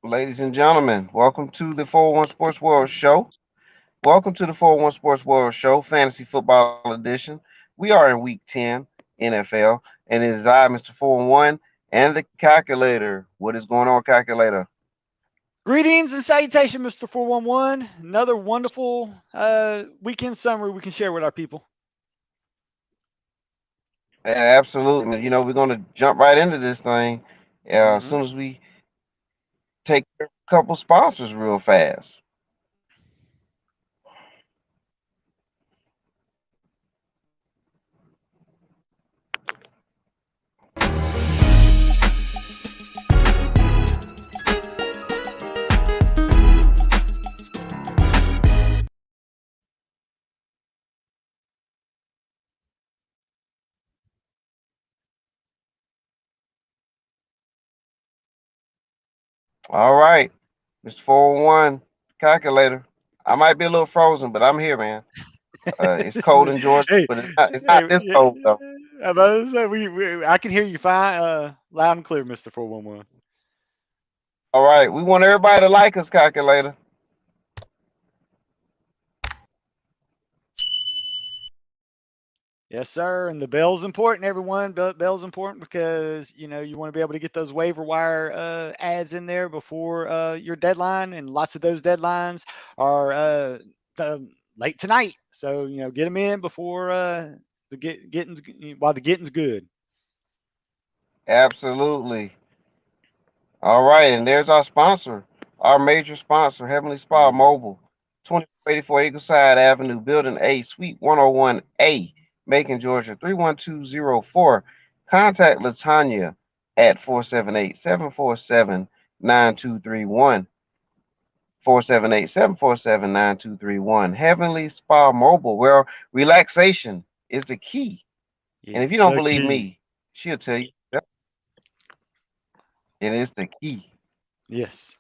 Ladies and gentlemen, welcome to the 401 Sports World Show. Welcome to the 401 Sports World Show, Fantasy Football Edition. We are in Week 10 NFL, and it is I, Mr. 401, and the calculator. What is going on, calculator? Greetings and salutation, Mr. 411. Another wonderful weekend summary we can share with our people. Absolutely. We're going to jump right into this thing as Mm-hmm. soon as we take a couple sponsors real fast. All right, Mr. 401, calculator. I might be a little frozen, but I'm here, man. It's cold in Georgia, hey, but it's not hey, this cold though. I can hear you fine, loud and clear, Mr. 411. All right, we want everybody to like us, calculator. Yes, sir. And the bell's important, everyone. Bell's important because you want to be able to get those waiver wire ads in there before your deadline, and lots of those deadlines are late tonight. So get them in before getting's while the getting's good. Absolutely. All right, and there's our sponsor, our major sponsor, Heavenly Spa Mhm. Mobile, 2484 Eagleside Avenue, Building A, Suite 101A, Macon, Georgia, 31204. Contact Latanya at 478-747-9231. 478-747-9231. Heavenly Spa Mobile, where relaxation is the key. And if you Is don't the believe key. me, she'll tell you that it is the key. Yes.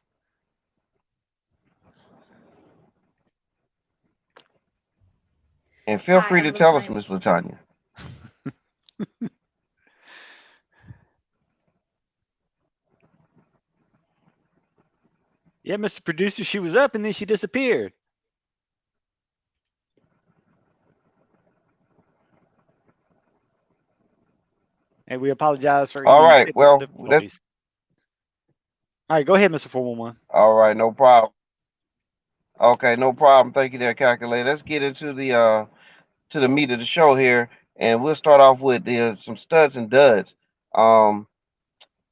And feel Hi, free I'm to tell us, listening. Miss Latanya. Yeah, Mr. Producer, she was up and then she disappeared. And we apologize for All any right, technical well, let's. difficulties. All right, go ahead, Mr. 411. All right, no problem. Okay, no problem. Thank you, there, calculator. Let's get into the meat of the show here, and we'll start off with some studs and duds. Um,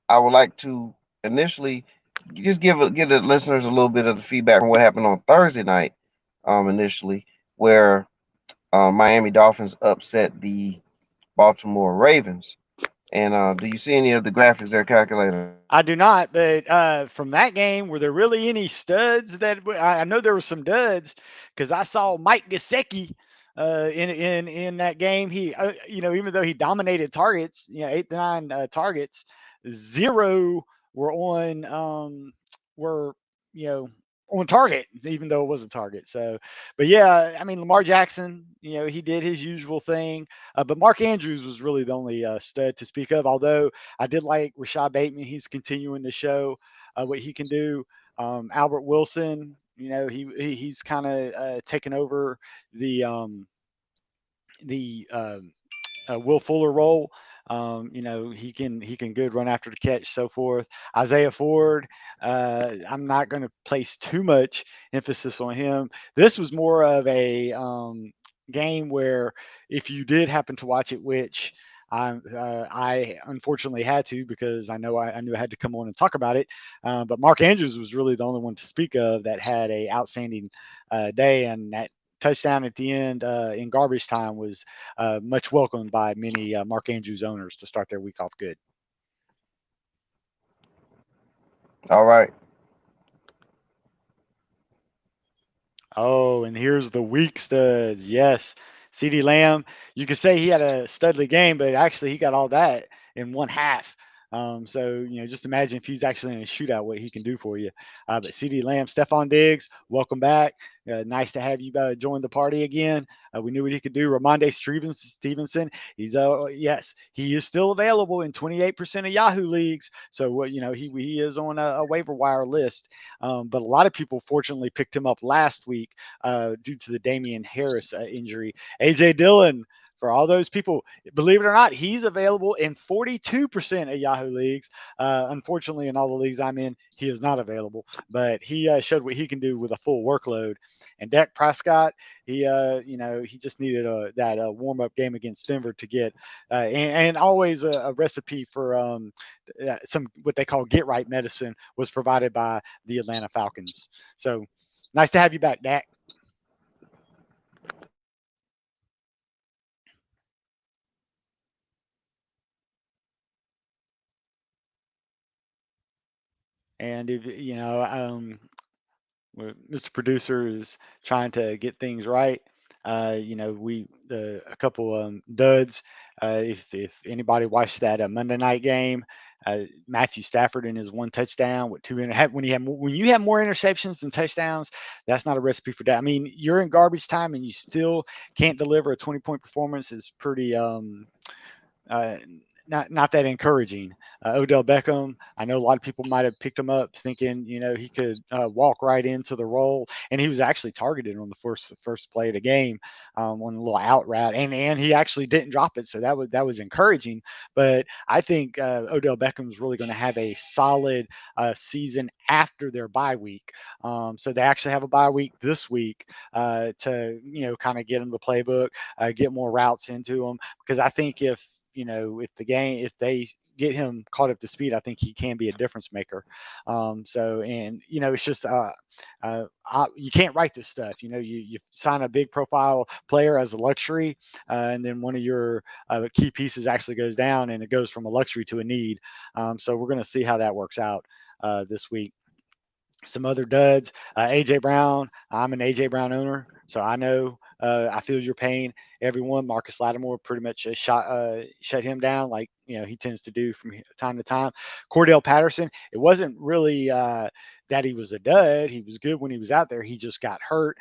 I would like to initially just give the listeners a little bit of the feedback from what happened on Thursday night. Initially, where Miami Dolphins upset the Baltimore Ravens. And do you see any of the graphics there, calculator? I do not, but from that game, were there really any studs I know there were some duds because I saw Mike Gesicki in that game. He, even though he dominated targets, 8 to 9 targets, zero were were you know on target, even though it was a target. So, but yeah, I mean Lamar Jackson, he did his usual thing, but Mark Andrews was really the only stud to speak of. Although I did like Rashad Bateman. He's continuing to show what he can do. Albert Wilson, he's kind of taken over the um, the Will Fuller role. He can good run after the catch, so forth. Isaiah Ford, I'm not going to place too much emphasis on him. This was more of a game where if you did happen to watch it, which I unfortunately had to because I knew I had to come on and talk about it. But Mark Andrews was really the only one to speak of that had a outstanding day, and that touchdown at the end in garbage time was much welcomed by many Mark Andrews owners to start their week off good. All right. Oh, and here's the weak studs. Yes, CeeDee Lamb. You could say he had a studly game, but actually he got all that in one half. So, just imagine if he's actually in a shootout, what he can do for you. But CeeDee Lamb, Stephon Diggs, welcome back. Nice to have you join the party again. We knew what he could do. Ramondre Stevenson, he's yes, he is still available in 28% of Yahoo leagues. So what he is on a waiver wire list. But a lot of people fortunately picked him up last week due to the Damian Harris injury. AJ Dillon. For all those people, believe it or not, he's available in 42% of Yahoo leagues. Unfortunately, in all the leagues I'm in, he is not available. But he showed what he can do with a full workload. And Dak Prescott, he just needed that warm up game against Denver to get, and always a recipe for some what they call get right medicine was provided by the Atlanta Falcons. So nice to have you back, Dak. And if Mr. Producer is trying to get things right. We a couple duds. If anybody watched that Monday night game, Matthew Stafford in his one touchdown with two when you have more interceptions than touchdowns, that's not a recipe for that. I mean, you're in garbage time and you still can't deliver a 20-point performance is pretty uh, not that encouraging. Odell Beckham, I know a lot of people might have picked him up thinking he could walk right into the role, and he was actually targeted on the first play of the game on a little out route, and he actually didn't drop it, so that was encouraging. But I think Odell Beckham is really going to have a solid season after their bye week. So they actually have a bye week this week to kind of get them the playbook, get more routes into them, because I think if they get him caught up to speed, I think he can be a difference maker. It's just you can't write this stuff. You sign a big profile player as a luxury, and then one of your key pieces actually goes down, and it goes from a luxury to a need. So we're going to see how that works out this week. Some other duds. AJ Brown. I'm an AJ Brown owner, so I know I feel your pain. Everyone, Marcus Lattimore pretty much shut him down like he tends to do from time to time. Cordell Patterson. It wasn't really that he was a dud. He was good when he was out there. He just got hurt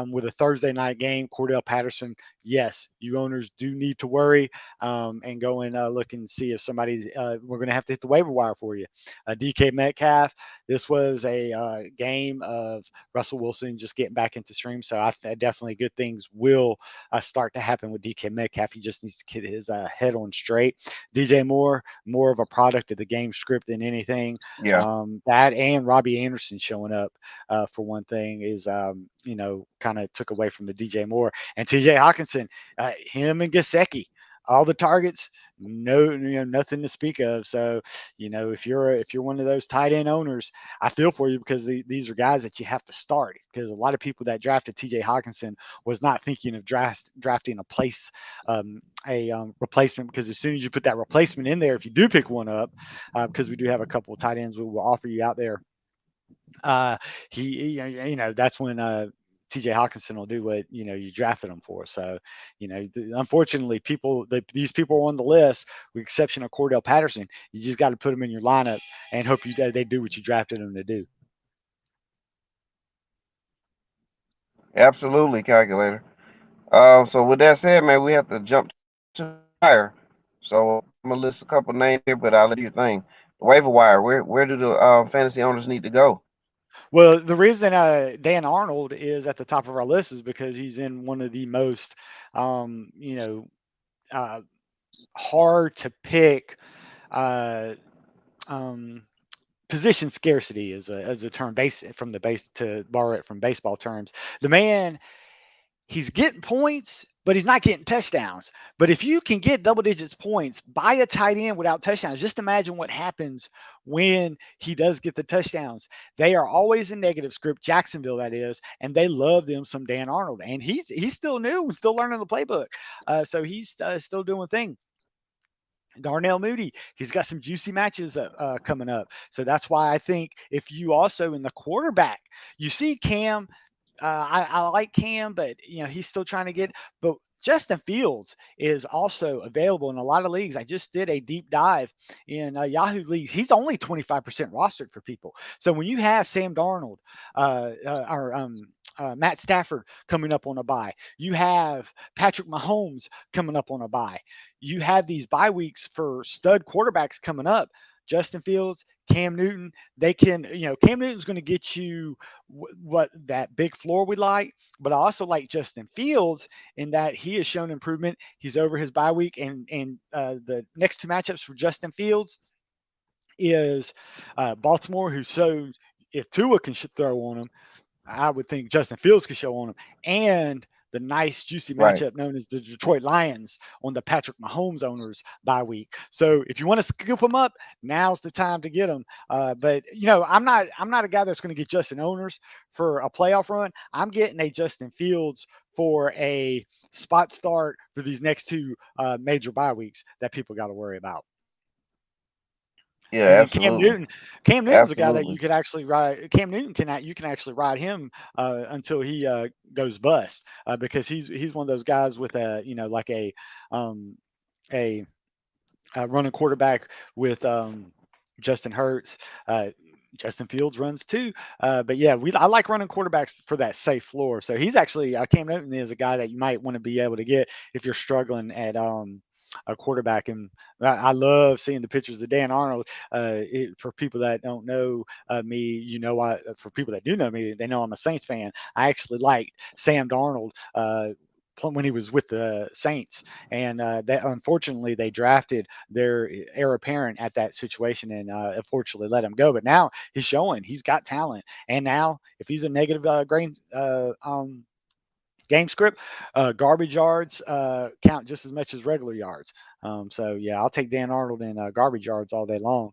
with a Thursday night game. Cordell Patterson. Yes, you owners do need to worry and go and look and see if somebody's. We're going to have to hit the waiver wire for you. DK Metcalf. This was a game of Russell Wilson just getting back into stream. So definitely good things will start to happen with DK Metcalf. He just needs to get his head on straight. DJ Moore, more of a product of the game script than anything. Yeah. That and Robbie Anderson showing up for one thing is, kind of took away from the DJ Moore. And TJ Hawkinson, him and Gasecki, all the targets, nothing to speak of. So, if you're one of those tight end owners, I feel for you because these are guys that you have to start. Because a lot of people that drafted T.J. Hawkinson was not thinking of drafting a replacement, because as soon as you put that replacement in there, if you do pick one up, because we do have a couple of tight ends we will offer you out there, that's when TJ Hawkinson will do what you drafted him for. So, unfortunately, these people are on the list, with the exception of Cordell Patterson. You just got to put them in your lineup and hope they do what you drafted them to do. Absolutely, calculator. So with that said, man, we have to jump to the wire. So I'm gonna list a couple names here, but I'll let you think. The waiver wire. Where do the fantasy owners need to go? Well, the reason Dan Arnold is at the top of our list is because he's in one of the most, uh, hard to pick. Uh, um, Position scarcity is a term base to borrow it from baseball terms. The man, he's getting points, but he's not getting touchdowns. But if you can get double digits points by a tight end without touchdowns, just imagine what happens when he does get the touchdowns. They are always in negative script, Jacksonville that is, and they love them some Dan Arnold. And he's still new and still learning the playbook. So he's still doing thing. Darnell Mooney, he's got some juicy matches coming up. So that's why I think if you also in the quarterback, you see Cam, I like Cam, but he's still trying to get. But Justin Fields is also available in a lot of leagues. I just did a deep dive in Yahoo leagues. He's only 25% rostered for people. So when you have Sam Darnold or Matt Stafford coming up on a bye, you have Patrick Mahomes coming up on a bye, you have these bye weeks for stud quarterbacks coming up. Justin Fields, Cam Newton, they can, Cam Newton's going to get you what that big floor we like, but I also like Justin Fields in that he has shown improvement. He's over his bye week, and the next two matchups for Justin Fields is Baltimore, who so if Tua can throw on him, I would think Justin Fields could show on him, and the nice juicy Right. matchup known as the Detroit Lions on the Patrick Mahomes owners bye week. So if you want to scoop them up, now's the time to get them. But I'm not a guy that's going to get Justin owners for a playoff run. I'm getting a Justin Fields for a spot start for these next two major bye weeks that people got to worry about. Yeah, And then absolutely. Cam Newton's a guy that you Absolutely. could actually ride. Cam Newton you can actually ride him until he goes bust because he's one of those guys with a like um, a, a running quarterback with Justin Hurts. Justin Fields runs too, but yeah, I like running quarterbacks for that safe floor. So he's actually Cam Newton is a guy that you might want to be able to get if you're struggling at a quarterback. And I love seeing the pictures of Dan Arnold. For people that don't know me, for people that do know me, they know I'm a Saints fan. I actually liked Sam Darnold. When he was with the Saints, and that unfortunately they drafted their heir apparent at that situation, and unfortunately let him go. But now he's showing he's got talent, and now if he's a negative game script, garbage yards count just as much as regular yards. So yeah, I'll take Dan Arnold in garbage yards all day long.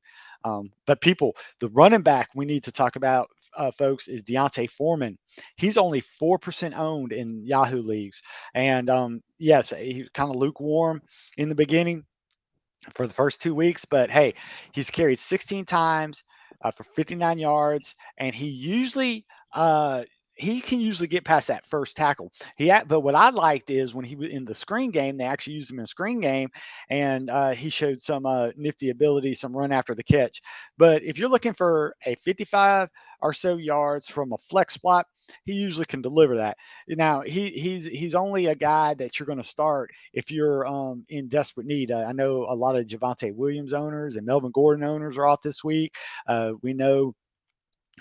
But people, the running back we need to talk about, folks, is Deontay Foreman. He's only 4% owned in Yahoo leagues, and yes, he kind of lukewarm in the beginning for the first 2 weeks. But hey, he's carried 16 times for 59 yards, and he can usually get past that first tackle. But what I liked is when he was in the screen game, they actually used him in a screen game, and he showed some nifty ability, some run after the catch. But if you're looking for a 55 or so yards from a flex spot, he usually can deliver that. Now he's only a guy that you're going to start if you're in desperate need. I know a lot of Javonte Williams owners and Melvin Gordon owners are off this week. We know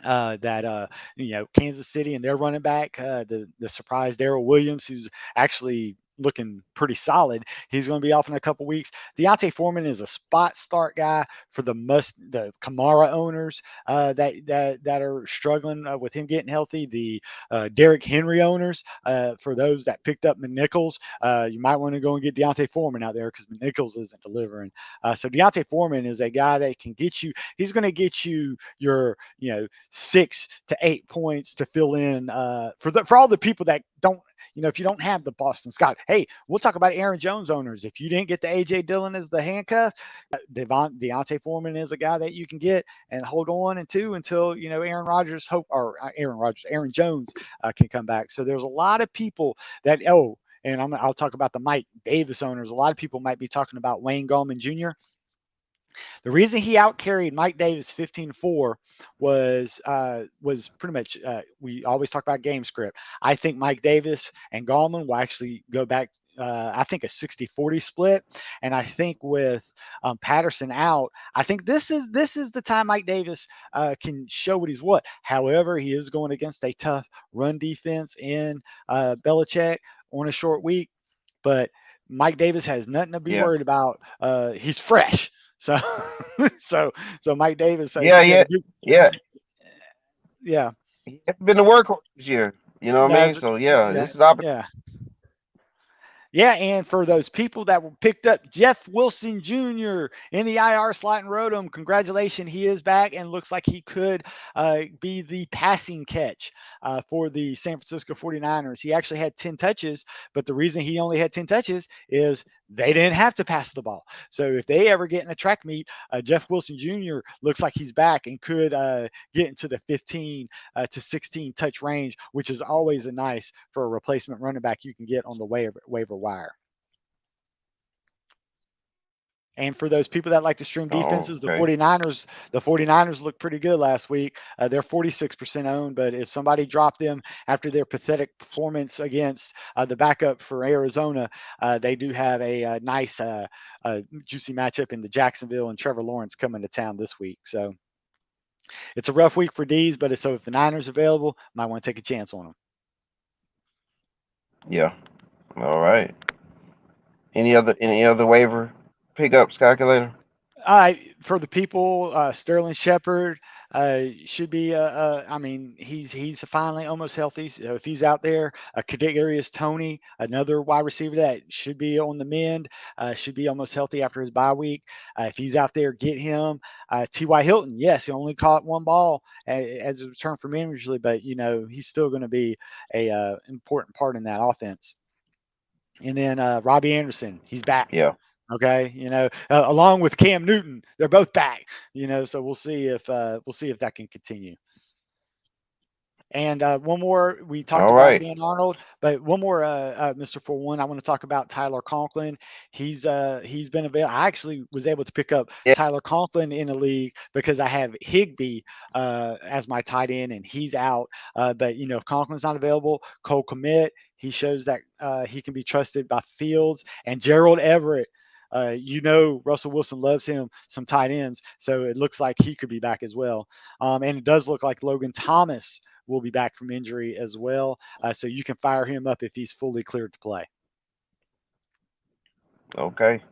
that Kansas City and their running back, the surprise Darrell Williams, who's actually looking pretty solid. He's going to be off in a couple weeks. Deontay Foreman is a spot start guy for the Kamara owners that are struggling with him getting healthy. The Derrick Henry owners, for those that picked up McNichols, you might want to go and get Deontay Foreman out there because McNichols isn't delivering. So Deontay Foreman is a guy that can get you. He's going to get you your 6 to 8 points to fill in for all the people that don't. If you don't have the Boston Scott, hey, we'll talk about Aaron Jones owners. If you didn't get the AJ Dillon as the handcuff, Deontay Foreman is a guy that you can get and hold on until Aaron Jones can come back. So there's a lot of people that and I'll talk about the Mike Davis owners. A lot of people might be talking about Wayne Gallman Jr. The reason he outcarried Mike Davis 15-4 was pretty much we always talk about game script. I think Mike Davis and Gallman will actually go back. I think a 60-40 split, and I think with Patterson out, I think this is the time Mike Davis can show what he's what. However, he is going against a tough run defense in Belichick on a short week, but Mike Davis has nothing to be Yeah. worried about. He's fresh. So, so, so Mike Davis Yeah, should be able yeah, to do. yeah. Yeah, He's been the workhorse this year. You know what I mean? that's So yeah, yeah, this is opportunity. yeah. Yeah, and for those people that were picked up, Jeff Wilson Jr. in the IR slot and rode him. Congratulations, he is back and looks like he could be the passing catch for the San Francisco 49ers. He actually had 10 touches, but the reason he only had 10 touches is they didn't have to pass the ball. So if they ever get in a track meet, Jeff Wilson Jr. looks like he's back and could get into the 15 to 16 touch range, which is always a nice for a replacement running back you can get on the waiver Wire. And for those people that like to stream Oh, defenses, okay. The 49ers looked pretty good last week. They're 46% owned, but if somebody dropped them after their pathetic performance against the backup for Arizona, they do have a nice, juicy matchup in the Jacksonville and Trevor Lawrence coming to town this week. So it's a rough week for D's, but so if the Niners are available, might want to take a chance on them. Yeah. All right. Any other waiver pickups calculator? For the people, Sterling Shepard should be. I mean, he's finally almost healthy. So if he's out there, Kadarius Toney, another wide receiver that should be on the mend, should be almost healthy after his bye week. If he's out there, get him. T.Y. Hilton, yes, he only caught one ball as a return from injury, but he's still going to be a important part in that offense. And then Robbie Anderson, he's back. Yeah. Okay, along with Cam Newton, they're both back. So we'll see if that can continue. And one more, we talked All about right. Dan Arnold, but one more, Mr. For One, I want to talk about Tyler Conklin. He's been available. I actually was able to pick up Yeah. Tyler Conklin in the league because I have Higbee as my tight end, and he's out. But if Conklin's not available, Cole Kmet, he shows that he can be trusted by Fields and Gerald Everett. Russell Wilson loves him some tight ends, so it looks like he could be back as well. And it does look like Logan Thomas will be back from injury as well. So you can fire him up if he's fully cleared to play. Okay.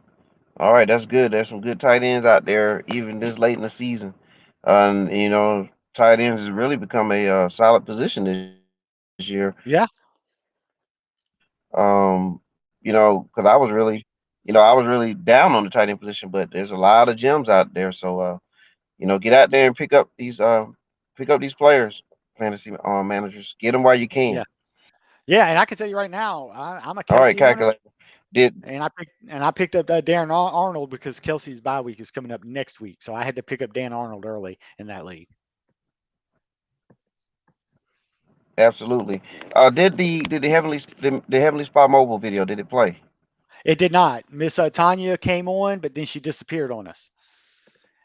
All right. That's good. There's some good tight ends out there, even this late in the season. And tight ends has really become a solid position this year. Yeah, Because I was really down on the tight end position, but there's a lot of gems out there. So get out there and pick up these players, fantasy managers. Get them while you yeah, can. yeah. And I can tell you right now, I'm a All right, Kelsey owner, calculator. Did and I picked up Darren Arnold because Kelsey's bye week is coming up next week, so I had to pick up Dan Arnold early in that league. absolutely. Did the Heavenly Spot mobile video, did it play? It did not. Miss Tanya came on, but then she disappeared on us.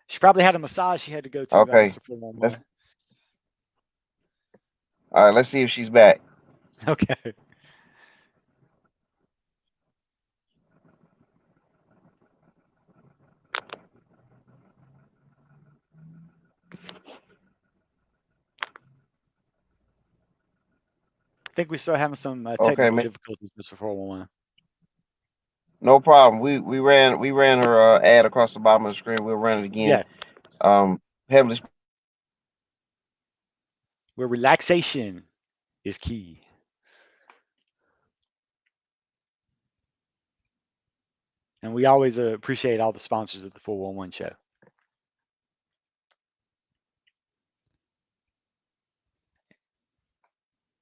She probably had a massage she had to go to, Okay. Mr. Four One Let's One. all right. Let's see if she's back. Okay. I think we're still having some Okay, technical man. difficulties, Mr. 411. No problem. We ran her ad across the bottom of the screen. We'll run it again. Yes, Heavenly where relaxation is key. And we always appreciate all the sponsors of the 411 show.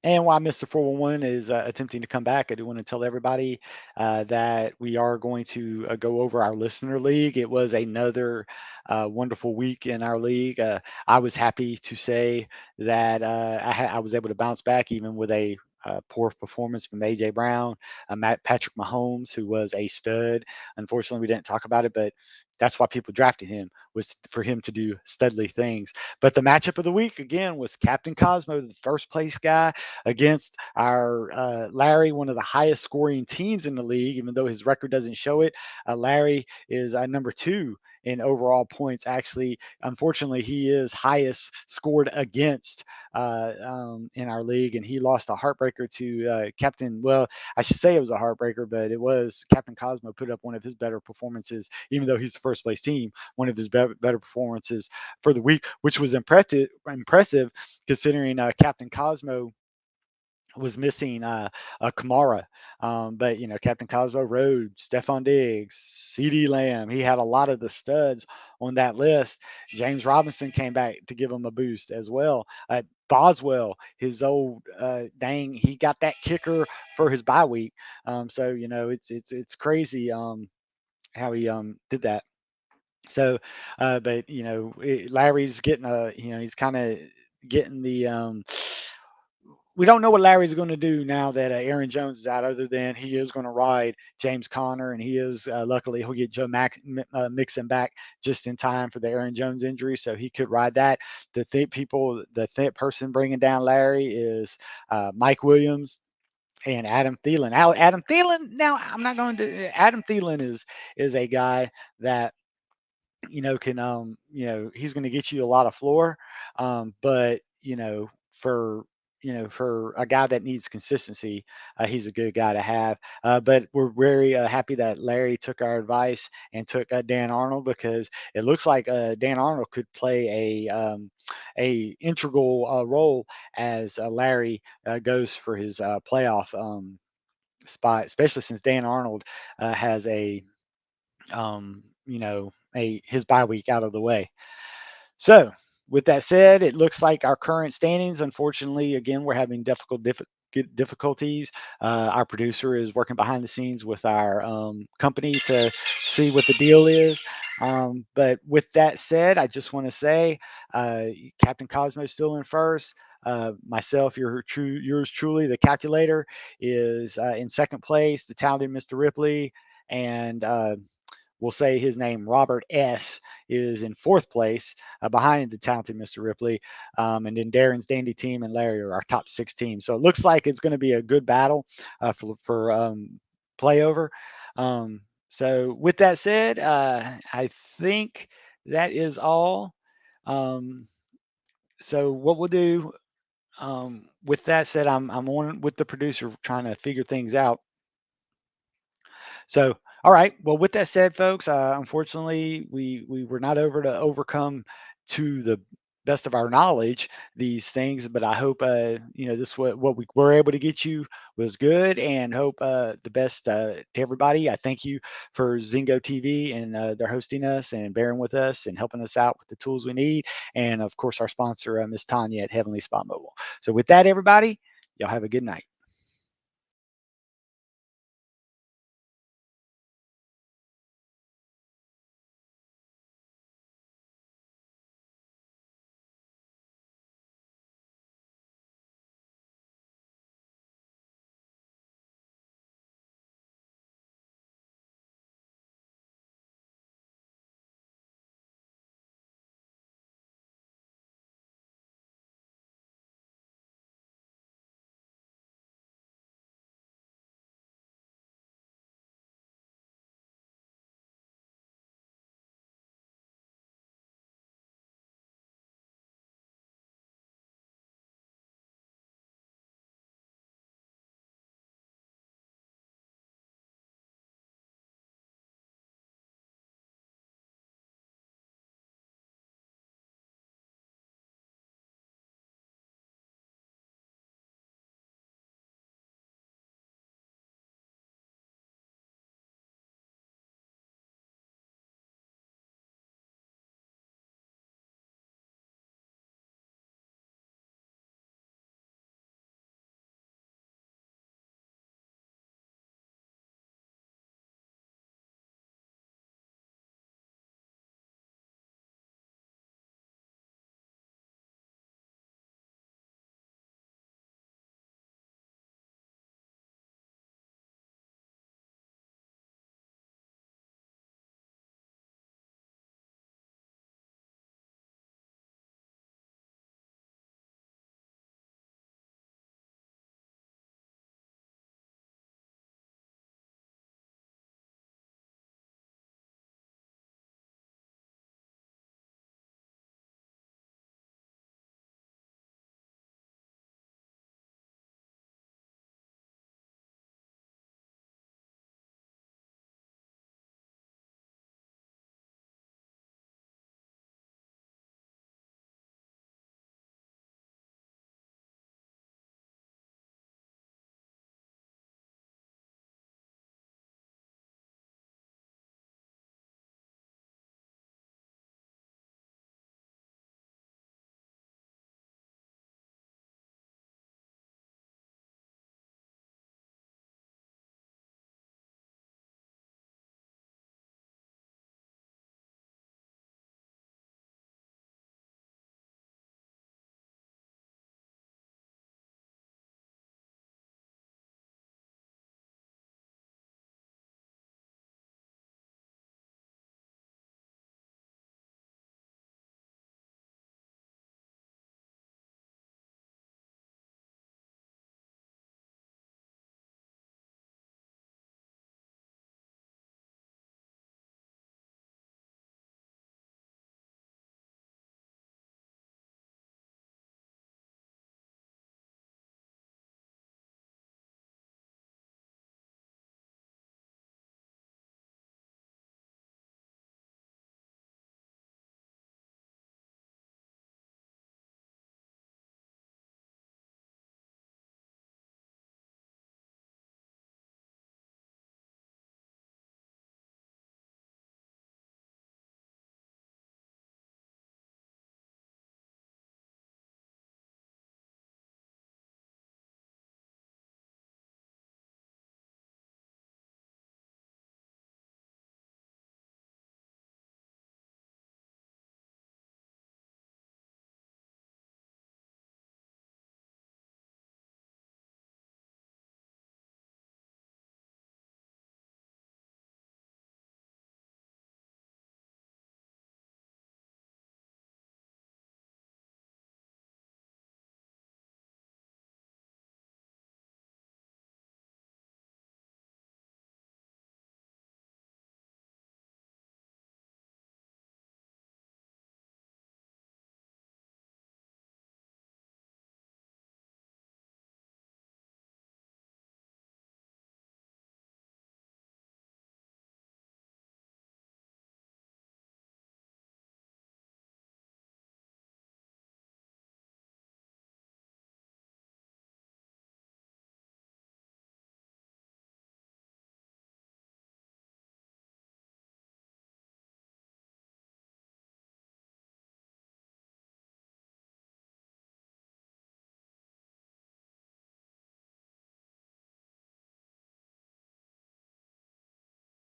And while Mr. 411 is attempting to come back, I do want to tell everybody that we are going to go over our listener league. It was another wonderful week in our league. I was happy to say that I was able to bounce back even with a poor performance from AJ Brown, Patrick Mahomes, who was a stud. Unfortunately, we didn't talk about it, but that's why people drafted him, was for him to do studly things. But the matchup of the week again was Captain Cosmo, the first place guy, against our Larry, one of the highest scoring teams in the league, even though his record doesn't show it. Larry is number 2 in overall points. Actually, unfortunately, he is highest scored against in our league, and he lost a heartbreaker to Captain. Well, I should say it was a heartbreaker, but it was Captain Cosmo put up one of his better performances, even though he's the first place team. One of his better performances for the week, which was impressive considering Captain Cosmo was missing Kamara. But, Captain Cosmo rode Stephon Diggs, CD Lamb. He had a lot of the studs on that list. James Robinson came back to give him a boost as well. Boswell, his old he got that kicker for his bye week. So, it's crazy how he did that. So, but Larry's getting he's kind of getting the we don't know what Larry's going to do now that Aaron Jones is out, other than he is going to ride James Conner, and he is luckily he'll get Mixon back just in time for the Aaron Jones injury, so he could ride that. The person bringing down Larry is Mike Williams and Adam Thielen. Now, Adam Thielen. Now, I'm not going to. Adam Thielen is a guy that can he's going to get you a lot of floor, but for a guy that needs consistency, he's a good guy to have. But we're very happy that Larry took our advice and took Dan Arnold, because it looks like Dan Arnold could play a integral role as Larry goes for his playoff spot, especially since Dan Arnold has his bye week out of the way. So, with that said, it looks like our current standings, unfortunately, again, we're having difficulties. Our producer is working behind the scenes with our company to see what the deal is. But with that said, I just want to say uh, Captain Cosmo is still in first. Myself, yours truly, the calculator, is in second place. The talented Mr. Ripley, and we'll say his name, Robert S., is in fourth place behind the talented Mr. Ripley. And then Darren's Dandy team and Larry are our top six teams. So it looks like it's going to be a good battle for playover. So with that said, I think that is all. Um, so what we'll do, with that said, I'm on with the producer trying to figure things out. So, all right. Well, with that said, folks, unfortunately, we were not able to overcome to the best of our knowledge these things, but I hope this what we were able to get you was good, and hope the best to everybody. I thank you for Zingo TV, and they're hosting us and bearing with us and helping us out with the tools we need, and of course our sponsor, Miss Tanya at Heavenly Spot Mobile. So with that, everybody, y'all have a good night.